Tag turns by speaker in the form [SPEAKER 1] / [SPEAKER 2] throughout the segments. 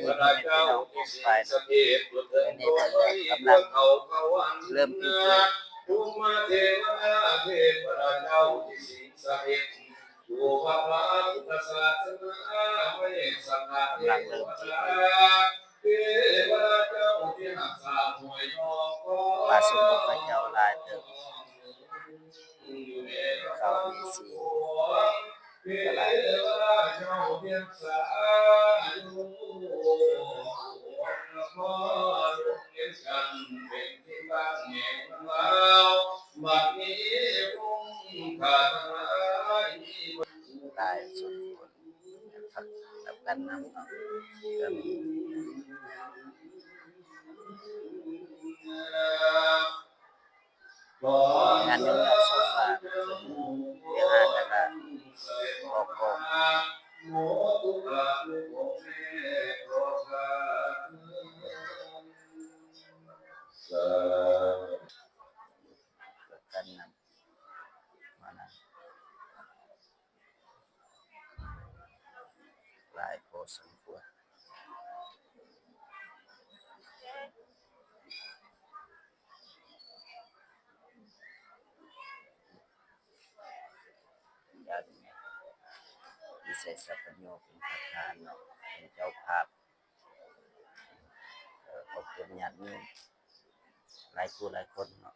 [SPEAKER 1] ดีพ่อแม่พี่น้องทุกฝ่ายในนี้ท่านได้กำลังเริ่มพิธี
[SPEAKER 2] ภูมิเทวนาเทพเจ้าที่สิงสถิตอยู่พระพุทธศาสนาไม่สังฆเทวดาเทวเจ้าที่หักษาหวยทอง
[SPEAKER 1] ปาสุขพระเจ้าลายเติมเขามีสีกลาย
[SPEAKER 2] บัดนี้คงขาด
[SPEAKER 1] ลายสุดคนพักกับกันนำเนาะก็มีงานเรื่องโซฟาเรื่องอาหารต่างๆก็ก็กันนำมานะหลายพอสมควรอย่างนี้พิเศษสัพพโญเป็นประธานเนาะเป็นเจ้าภาพขอบคุณญาติโยมหลายผู้หลายคนเนาะ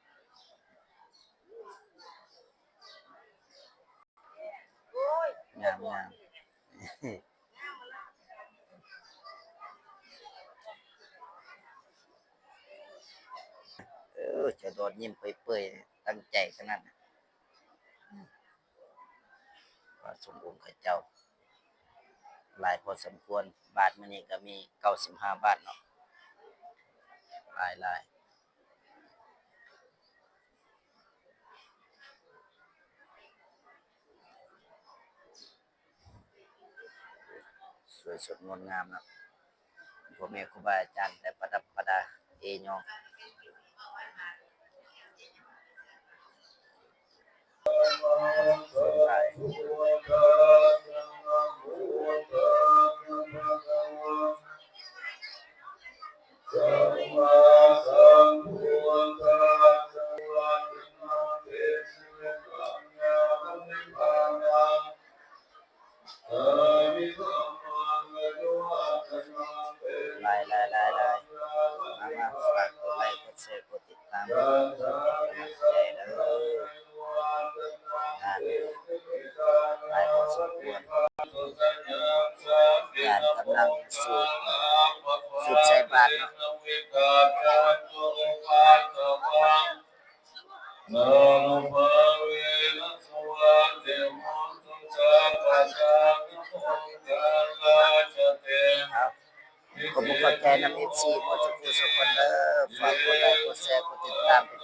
[SPEAKER 1] งามงามจะโดนยิ้มเปื่อยๆตั้งใจขนาดนั้นว่าสมองค์ข้าเจ้าหลายพอสมควรบาทมื้อนี้ก็มี95 บาทเนาะหลายสวยสดงดงามเนาะพ่อแม่ครูบาอาจารย์แต่ประดับประดาเอยองหลายมาฝากกดไลค์กดแชร์กดติดตามเป็นกำลังใจเด้องานหลายพอสมควรงานกำลังสุดใส่บาตรเนาะขอบคุณขอบใจนำ FC หมดทุกคนเด้อฝากกดไลค์กดแชร์กดติดตามเป็น